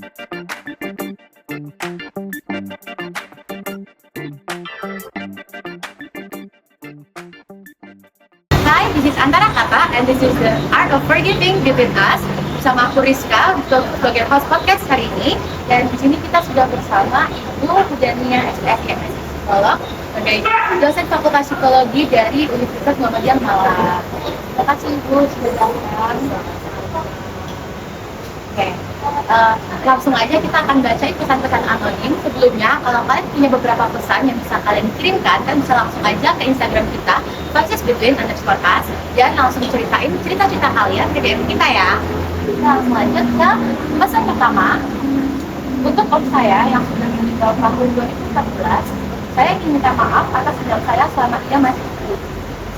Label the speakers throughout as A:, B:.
A: Hi, this is Antara Kata and this is the Art of Forgiving Between Us bersama aku Rizka sebagai host podcast hari ini. Dan di sini kita sudah bersama Ibu Hudania SPSM, psikolog, sebagai dosen Fakultas Psikologi dari Universitas Muhammadiyah Malang. Terima kasih Ibu sudah datang. Oke, langsung aja kita akan baca pesan-pesan anonim. Sebelumnya, kalau kalian punya beberapa pesan yang bisa kalian kirimkan, kalian bisa langsung aja ke Instagram kita, @between_us, dan langsung ceritain cerita-cerita kalian ke DM kita ya. Kita langsung lanjut ke pesan pertama. Untuk om saya yang sudah meninggal tahun 2014, saya ingin minta maaf atas tindakan saya selama ia masih hidup.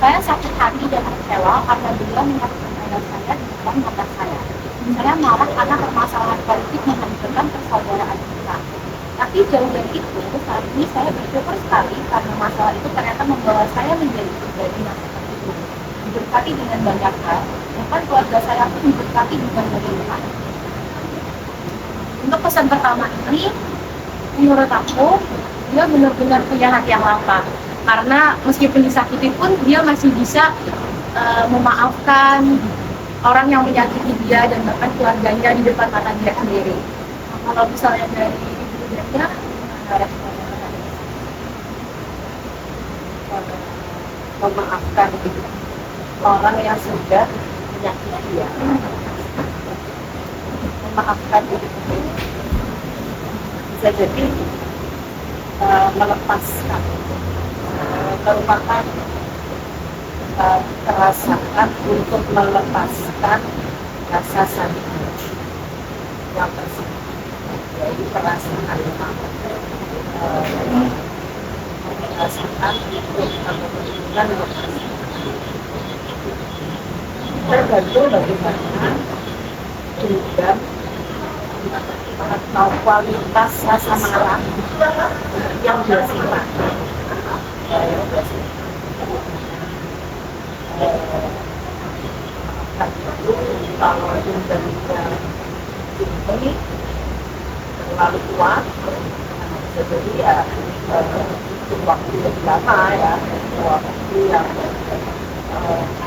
A: Saya sakit hati dan kecewa karena beliau menyakitkan ayah saya di depan mata saya. Saya marah karena permasalahan politik menghancurkan persaudaraan kita. Tapi jauh dari itu, saat ini saya bersyukur sekali karena masalah itu ternyata membawa saya menjadi pribadi yang seperti itu. Diberkati dengan banyak hal, bahkan keluarga saya pun diberkati dengan berlimpah. Untuk pesan pertama ini, menurut aku, dia benar-benar punya hati yang lapang. Karena meskipun disakiti pun, dia masih bisa memaafkan orang yang menyakiti dia dan bahkan keluarganya di depan mata dia sendiri. Nah, kalau misalnya dari ibunya,
B: memaafkan orang yang sudah menyakiti dia. Memaafkan itu bisa jadi melepaskan, merupakan perasaan untuk melepaskan rasa sakit yang tersebut. Jadi perasaan untuk melepaskan tergantung bagaimana dendam atau kualitas rasa marah yang dia simpan. Kalau dendamnya ini terlalu kuat, jadi ya itu waktu yang lama ya, waktu yang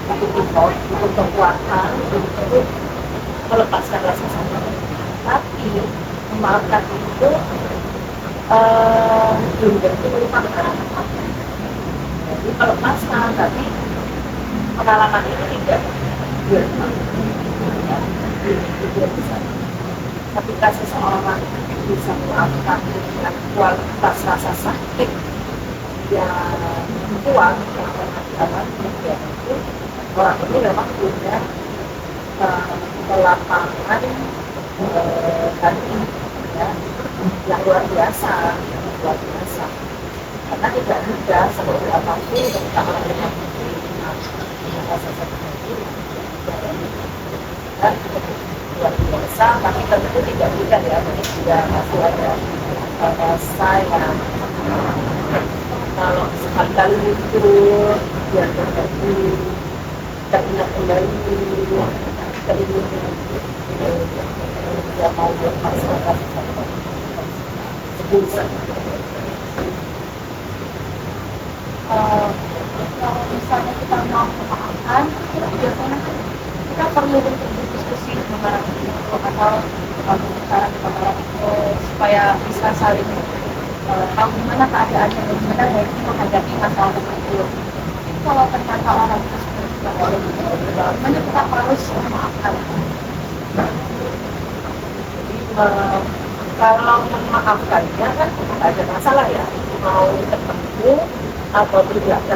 B: untuk kekuatan untuk melepaskan rasa sakit. Tapi memaafkan itu belum tentu melupakan. Jadi melepaskan, tapi pengalaman itu tidak tidak bisa. Ketika seseorang bisa memaafkan dengan kualitas rasa sakit yang kuat, yang alami, ya itu orang ini memang punya kelapangan hati ya, yang luar biasa. Karena tidak mudah seperti apapun ketika orang yang rasa sakit itu dan luar biasa, tapi tentu tidak mudah ya. Ini juga masih ada rasa yang kalau sekali-kali muncul biar terjadi teringat kembali keinginan dia mau bermasyarakat sebulsan.
A: kalau misalnya kita mau memaafkan, biasanya kita perlu berdiskusi dengan orang itu atau bicara dengan orang itu supaya bisa saling tahu gimana keadaannya dan gimana baiknya menghadapi masalah tersebut. Kalau ternyata orang itu sudah ada di bagaimana kita harus memaafkan.
B: Kalau memaafkannya kan tidak ada masalah ya, mau ketemu atau tidak ada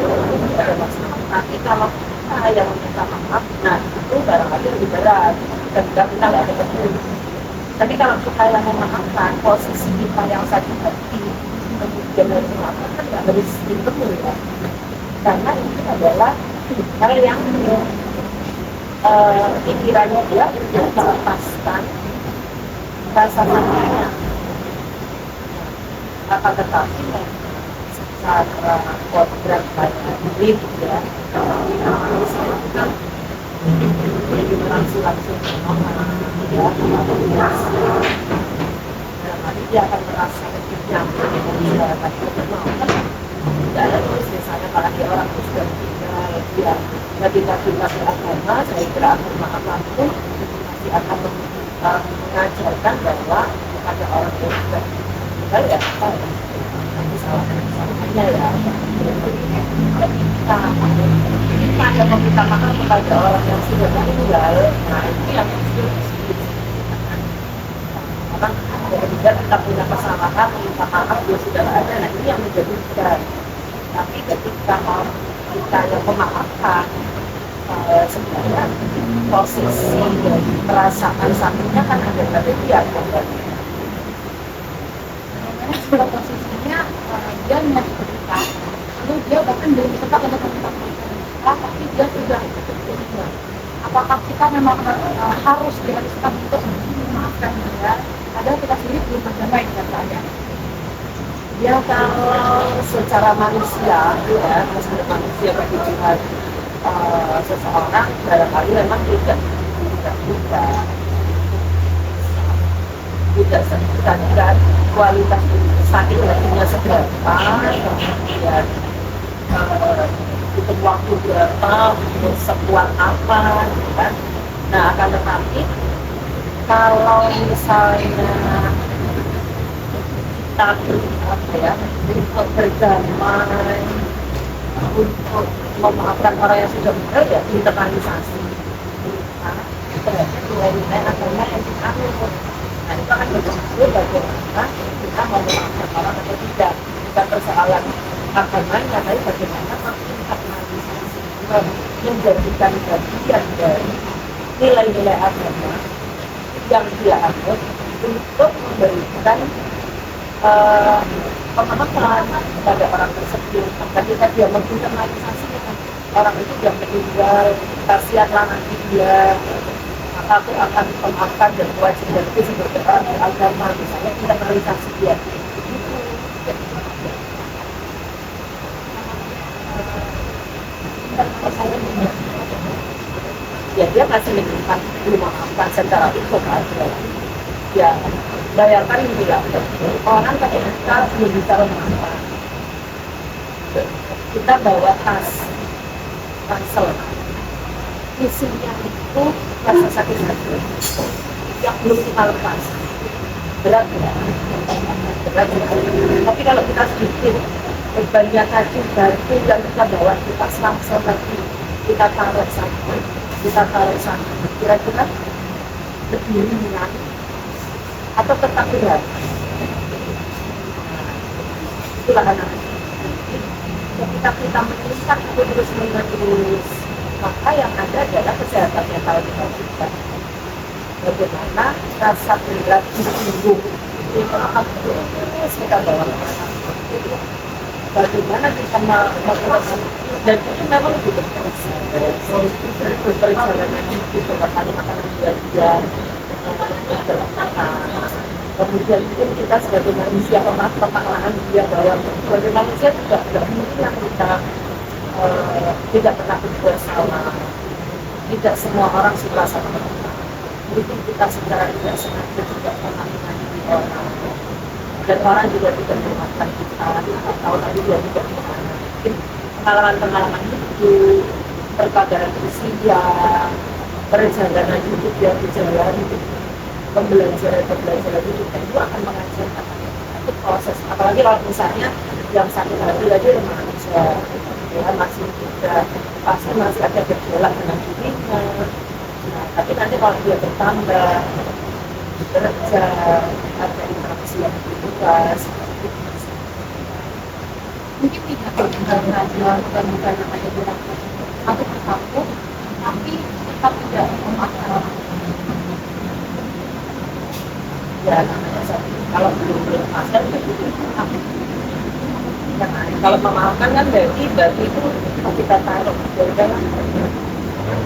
B: masalah. Tapi kalau kita yang minta maaf, nah itu barangkali lebih berat dan kita nggak ada ketemu. Tapi kalau kita yang memaafkan, posisi kita yang sakit hati kemudian harus memaafkan kan nggak harus ketemu ya, karena itu adalah hal yang pikirannya dia untuk melepaskan rasa sakitnya. Akan tetapi secara kodrat pada diri ya, jadi langsung ya, dia akan merasa lebih nyaman dengan masyarakat yang mau kan tidak ada tulis misalnya apalagi orang itu sudah meninggal dia ketika kita beragama saya kira agama apapun masih akan mengajarkan bahwa kepada orang yang sudah meninggal ya apa ya nanti salahnya ya kita ada meminta maaf kepada orang yang sudah meninggal. Nah itu yang orang ketika kita punya kesalahan minta maaf dia sudah ada. Nah ini yang menjadi beban. Tapi ketika kita yang memaafkan sebenarnya proses dari perasaan sakitnya kan ada pada dia
A: Pada posisinya dia menyakiti kita, lalu dia bahkan belum sempat untuk meminta maaf, tapi dia sudah meninggal. Apakah kita memang harus diharuskan untuk memaafkan dia? Padahal kita sendiri belum berdamai dengan keadaan.
B: ya kalau secara manusia ya secara manusia kehidupan seseorang barangkali memang tidak sebutkan kualitas sakit hatinya seberapa kemudian butuh waktu berapa sekuat apa gitu kan. Nah akan tetapi kalau misalnya kita apa ya untuk berdamai untuk memaafkan orang yang sudah meninggal ya internalisasi terhadap nilai-nilai agama yang dianut. Nah itu akan berpengaruh bagaimana kita mau memaafkan orang atau tidak. Bukan persoalan agamanya, tapi bagaimana menginternalisasi menjadikan bagian dari nilai-nilai agama yang dia anut untuk memberikan pemahaman kepada orang tersebut. Ketika dia menginternalisasikan orang itu yang meninggal, kasihanlah nanti dia, maka aku akan memaafkan dan kewajiban itu sebagai orang beragama, misalnya internalisasi dia. Ya dia masih menyimpan memaafkan secara itu kan. Ya bayangkan ini ya, orang ketika belum bisa memaafkan, kita bawa tas ransel, isinya itu rasa sakit hati yang belum kita lepas, berat ya, berat ya. Tapi kalau kita sedikit bebannya tadi batu yang kita bawa di tas ransel tadi kita taruh sana, kira-kira lebih ringan atau tetap berat. Itulah anak-anak. Ketika kita menyesal terus menerus, maka yang ada adalah kesehatan mental kita. Bagaimana rasa berat di punggung itu akan terus kita bawa ke mana? Bagaimana kita melakukan dan itu memang lebih berperjalanan itu kali makanan belajar. Kemudian mungkin kita sebagai manusia pemaknaan dia bahwa sebagai manusia juga tidak mungkin kita tidak pernah bersama. Tidak semua orang suka sama kita. Mungkin kita secara tidak sengaja juga pernah menyakiti orang. Dan orang juga tidak memaafkan kita. Tahu tadi dia juga mungkin pengalaman-pengalaman hidup, perpadanan usia, perjalanan hidup yang dijalani, pembelajaran hidup itu akan mengajarkan itu proses. Apalagi kalau misalnya yang sakit hati lagi remaja, ya masih tidak pasti masih ada gejolak dengan dirinya. Nah, tapi nanti kalau dia bertambah bekerja, ada interaksi yang lebih luas,
A: mungkin tidak bukan ada beberapa atau bersatu, tapi tetap tidak memaafkan orang.
B: ya namanya kalau belum memaafkan kalau memaafkan kan berarti itu kita taruh dari dalam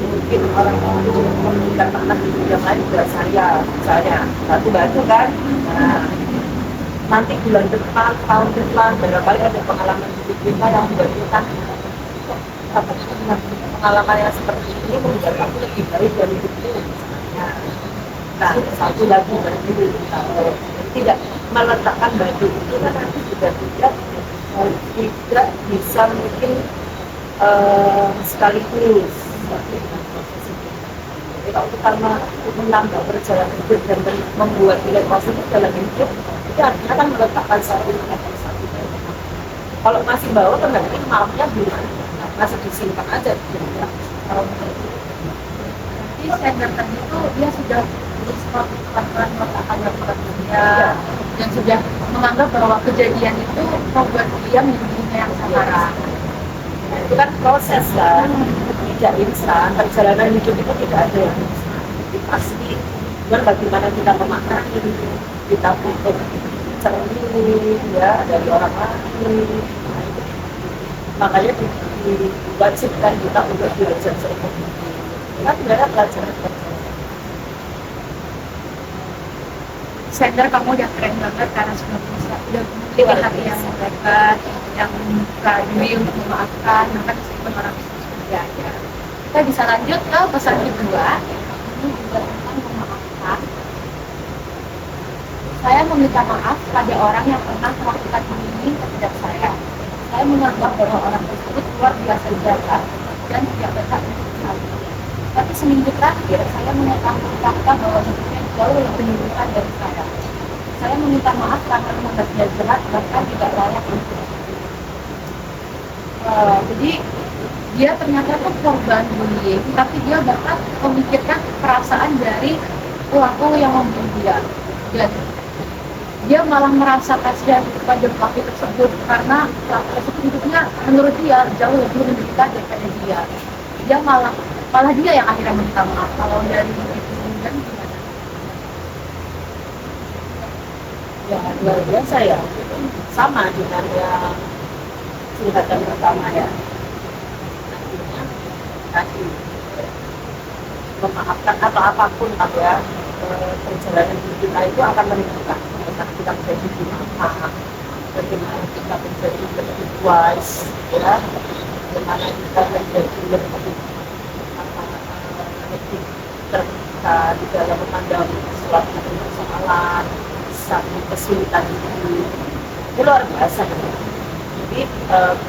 B: mungkin orang memberikan tanah yang lain ke saya misalnya batu kan. Nah nanti bulan depan tahun depan barangkali ada pengalaman hidup kita yang membuat kita pengalaman yang seperti ini membuat aku lebih baik dari hidup ini. Nah satu lagi berarti tidak meletakkan batu itu kan nanti juga tidak bisa mungkin sekaligus. Jadi kalau kita menambah perjalanan hidup dan membuat nilai positif dalam hidup, itu artinya kan meletakkan satu level satu. Kalau masih bawa kan berarti maafnya gimana? Masih disimpan aja gitu ya.
A: Jadi sender tadi itu dia sudah berusaha pelan-pelan meletakkan dia dan sudah menganggap bahwa kejadian itu membuat dia menjadi dirinya yang sekarang.
B: Itu kan proses kan, tidak instan. Perjalanan hidup itu tidak ada yang instan. Jadi pasti cuman bagaimana kita memaknai, kita butuh cermin ya dari orang lain. Makanya diwajibkan kita untuk belajar seumur hidup. Kita sebenarnya pelajaran
A: Sender kamu udah keren banget karena sudah bisa udah memiliki hati yang lebar, yang membuka diri untuk memaafkan, maka meskipun orang itu seperti aja. Kita bisa lanjut ke pesan kedua, ini juga tentang memaafkan. Saya meminta maaf pada orang yang pernah melakukan ini kepada saya. Saya menganggap bahwa orang tersebut luar biasa jahat dan tidak berhak untuk diampuni. Tapi seminggu terakhir, saya mengetahui fakta bahwa hidupnya jauh lebih menyenangkan dari saya. Saya meminta maaf karena menganggap dia jahat, bahkan tidak layak untuk diampuni. Jadi, dia ternyata tuh korban bullying, tapi dia bahkan memikirkan perasaan dari pelaku yang membunuh dia. Dan dia malah merasa kasihan kepada pelaku tersebut karena pelaku tersebut hidupnya menurut dia jauh lebih menderita daripada dia. Dia malah dia yang akhirnya minta maaf. Kalau dari itu kan gimana?
B: ya luar biasa ya. Sama dengan yang curhatan pertama ya. Artinya tadi memaafkan atau apapun ya, perjalanan hidup kita itu akan menentukan bagaimana kita menjadi maaf, bagaimana kita menjadi lebih wise ya, bagaimana kita menjadi lebih terbuka di dalam memandang suatu persoalan, satu kesulitan hidup. Itu luar biasa ya. Jadi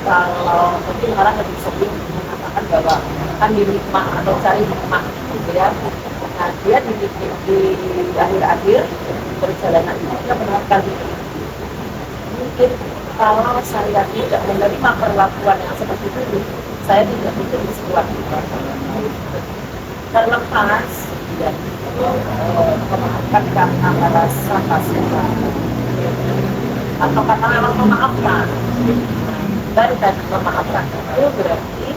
B: kalau mungkin orang lebih sering mengatakan bahwa kan di hikmah atau cari hikmah gitu ya. Nah dia di akhir-akhir perjalanan itu dia menerapkan itu. Mungkin kalau saya tidak menerima perlakuan yang seperti itu, saya tidak mungkin bisa kuat. Terlepas ya, memaafkan karena merasa kasihan atau karena memang memaafkan, baru kan memaafkan itu berarti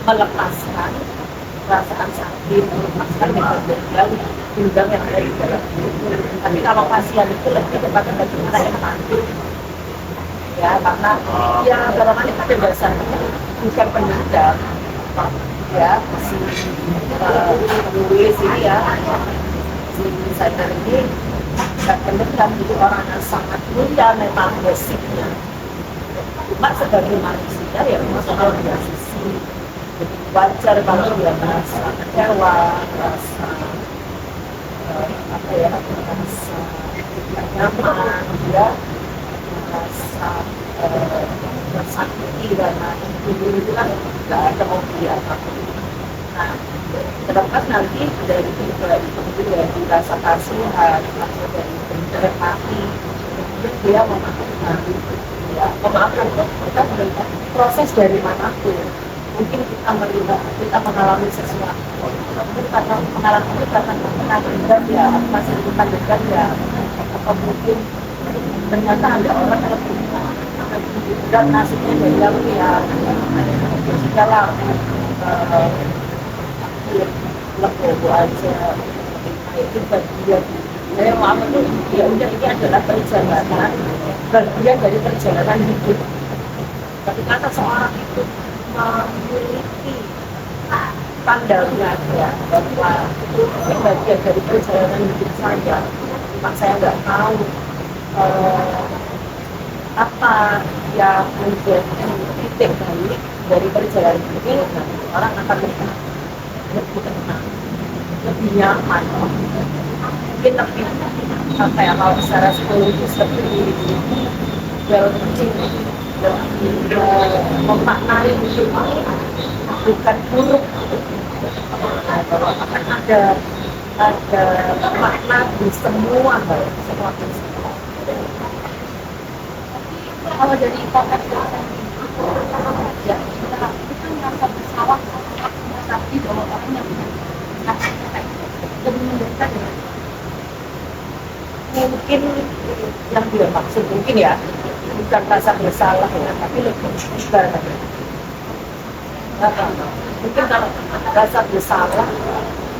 B: melepaskan perasaan sakit, melepaskan dendam yang ada di dalam diri. Tapi kalau kasihan itu lebih kepada bagaimana empati ya, karena ya barangkali pada dasarnya bukan pendendam ya, si penulis ini ya, si desainer ini tidak pendendam, itu orang yang sangat mulia memang basicnya. Cuma sebagai manusia ya memang ada dua sisi. Jadi wajar kalau dia merasa kecewa, merasa merasa tidak nyaman, dia merasa tersakiti karena itu kan tidak ada mobil apapun. Nah, terlepas nanti dari tiga itu dari rasa kasihan atau dari empati, kemudian dia memaafkan. Ya, memaafkan itu kita melihat proses dari manapun. Mungkin kita mengalami sesuatu, mungkin karena mengalami itu karena pernah dendam ya, masih bukan dendam ya, atau mungkin ternyata ada orang yang lebih berat nasibnya dari yang ya, segala legowo aja itu bagian saya mau apa tuh ya udah ini adalah perjalanan bagian dari perjalanan hidup. Tapi kata seorang itu memiliki pandangan ya bahwa itu bagian dari perjalanan hidup saya, cuma saya nggak tahu apa yang menjadi titik balik dari perjalanan ini. Orang akan lebih tenang, lebih nyaman. mungkin lebih apa ya, kalau secara psikologis lebih well lebih memaknai itu bukan buruk, bahwa akan ada makna di semua hal, semua peristiwa.
A: Kalau dari konteks ya kita merasa bersalah tapi bahwa orang yang lebih mendekat ya.
B: Mungkin yang dia maksud mungkin ya bukan rasa bersalah ya, tapi lebih ibarat. Mungkin kalau rasa bersalah,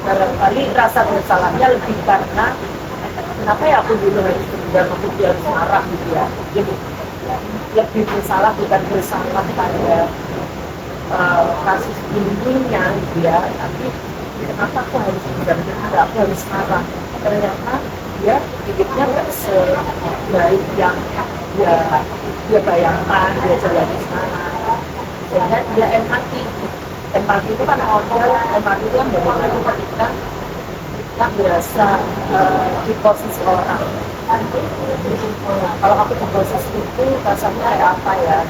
B: barangkali rasa bersalahnya lebih karena kenapa ya aku dulu harus dendam, aku harus marah gitu ya. Jadi lebih bersalah, bukan bersalah pada kasus dulunya gitu ya, tapi kenapa aku harus dendam, kenapa aku harus marah. Ternyata dia hidupnya nggak sebaik yang dia bayangkan, dia jalani sekarang, sehingga dia empati. Empati itu kan empati itu kan bagaimana ketika kita berasa di posisi orang. Kalau aku di posisi itu rasanya kayak apa ya?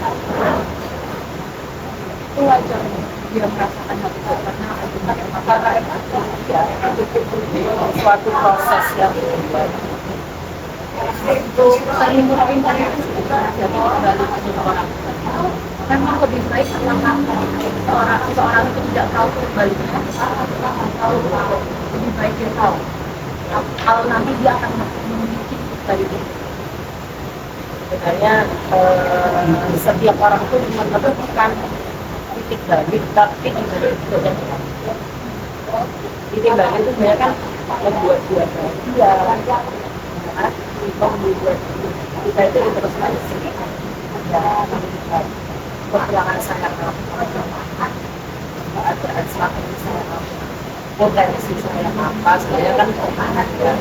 A: Itu wajar dia merasakan hal itu karena
B: Empati ya, itu suatu proses yang
A: itu saling mungkin jadi kembali ke orang. Memang lebih baik seorang itu tidak tahu kembalinya atau lebih baik dia tahu kalau nanti dia akan memiliki dari itu.
B: sebenarnya setiap orang itu menemukan titik balik, tapi itu yang titik balik itu sebenarnya kan membuat dia bahagia, membuat kita itu introspeksi dan kekurangan sangat keadaan semakin saya potensi saya apa sebenarnya kan kekurangan ya,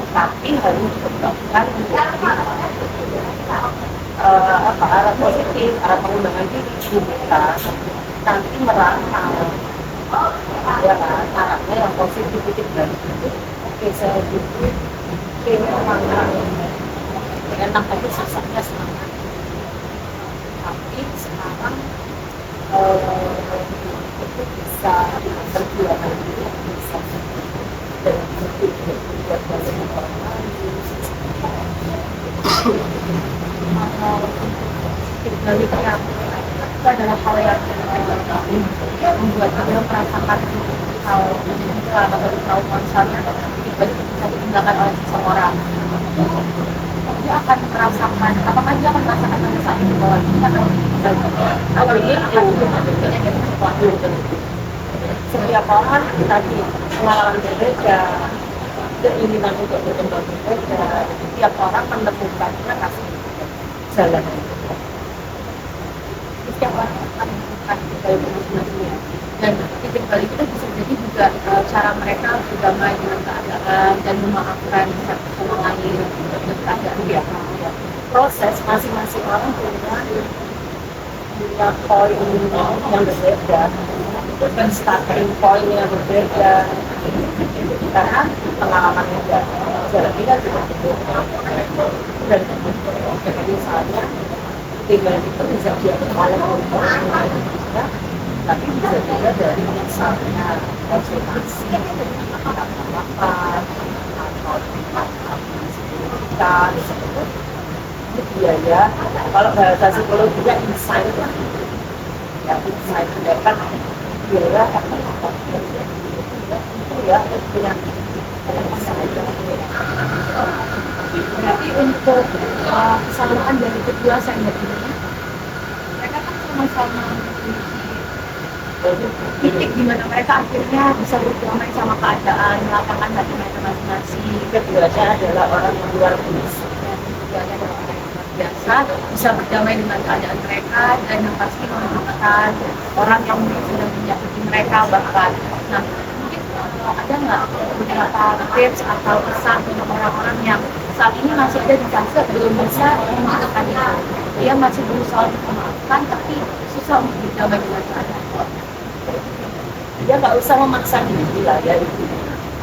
B: tapi harus dikembangkan arah positif, arah pengembangan diri kita nanti merangkang ya kan, arahnya yang positif dan itu oke saya gitu, oke memang enak tapi susahnya semangat, tapi sekarang itu bisa perjuangan diri bisa dan buat banyak orang lain.
A: Sebaliknya itu adalah hal yang membuat dia merasakan hal atau trauma misalnya tiba-tiba bisa ditinggalkan oleh seseorang, dia akan merasakan apakah dia akan merasakan pada saat itu bahwa dia
B: Kalau ini setiap orang tadi pengalaman berbeda, keinginan untuk berkembang berbeda, setiap orang menemukannya pasti jalan.
A: setiap orang akan menemukan kebahagiaan dan titik balik itu bisa jadi juga cara mereka berdamai dengan keadaan dan memaafkan satu sama lain dan keadaan
B: Ya, proses masing-masing orang punya poin yang berbeda, dan starting point yang berbeda, karena pengalamannya jalan kita juga berbeda. Dan misalnya tinggal itu bisa dia pengalaman juga, tapi bisa juga dari misalnya konsultasi apa atau itu biaya. Kalau bahasa psikologinya insight lah ya, insight mendapat biaya karena itu ya punya insight.
A: berarti untuk kesalahan dari kedua sender ini mereka kan sama-sama titik di mana mereka akhirnya bisa berdamai sama keadaan, melakukan hati mereka masing-masing.
B: Keduanya adalah orang yang luar biasa.
A: Keduanya adalah orang yang luar biasa, bisa berdamai dengan keadaan mereka dan yang pasti menemukan orang yang mungkin sudah menyakiti mereka bahkan. Nah, mungkin ada nggak beberapa tips atau pesan untuk orang-orang yang saat ini masih ada di fase belum bisa memaafkan itu? Dia masih berusaha untuk memaafkan tapi susah untuk berdamai dengan keadaan.
B: Dia nggak usah memaksa diri lah ya, itu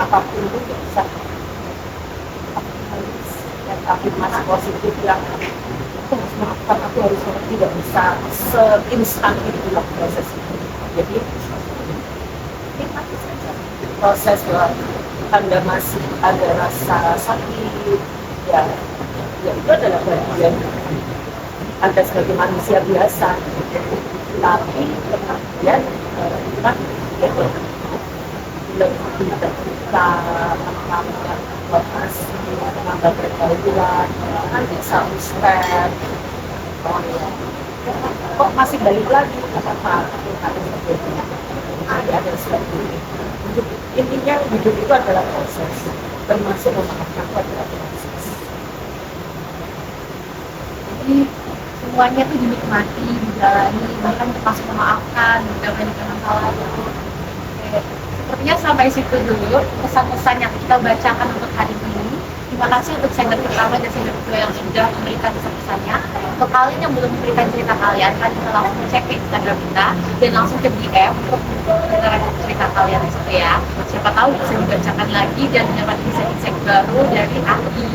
B: apapun itu bisa banyak afirmasi positif yang aku harus melakukan, aku harus tidak bisa seinstan itu lah proses itu. Jadi nikmati saja proses bahwa Anda masih ada rasa sakit, ya, ya itu adalah bagian Anda sebagai manusia biasa. Tapi kemudian kita lebih terbuka, menambah informasi, menambah pergaulan, nanti satu step. Oh ya, kok masih balik lagi kenapa ada seperti ini? Ada seperti ini. Intinya hidup itu adalah proses, termasuk memaafkan itu adalah proses.
A: Jadi semuanya tuh dinikmati, dijalani, bahkan termasuk memaafkan, menjalani kesalahan itu. Oke. Sepertinya sampai situ dulu pesan-pesan yang kita bacakan untuk hari ini. Terima kasih untuk segmen pertama dan segmen kedua yang sudah memberikan pesan-pesannya. Untuk kalian yang belum memberikan cerita kalian, kalian bisa langsung cek ke Instagram kita dan langsung ke DM untuk mendengarkan cerita kalian di situ ya. Siapa tahu bisa dibacakan lagi dan mendapat insight-insight baru dari Aki.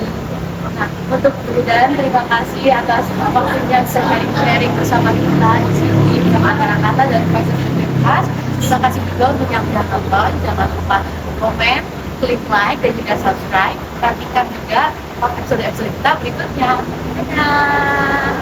A: Nah, untuk dan terima kasih atas waktunya bisa sharing-sharing bersama kita di sini bersama kata-kata dan fasilitas. Terima kasih juga untuk yang sudah nonton. Jangan lupa komen, klik like, dan juga subscribe. Perhatikan juga episode-episode kita berikutnya. Dadah!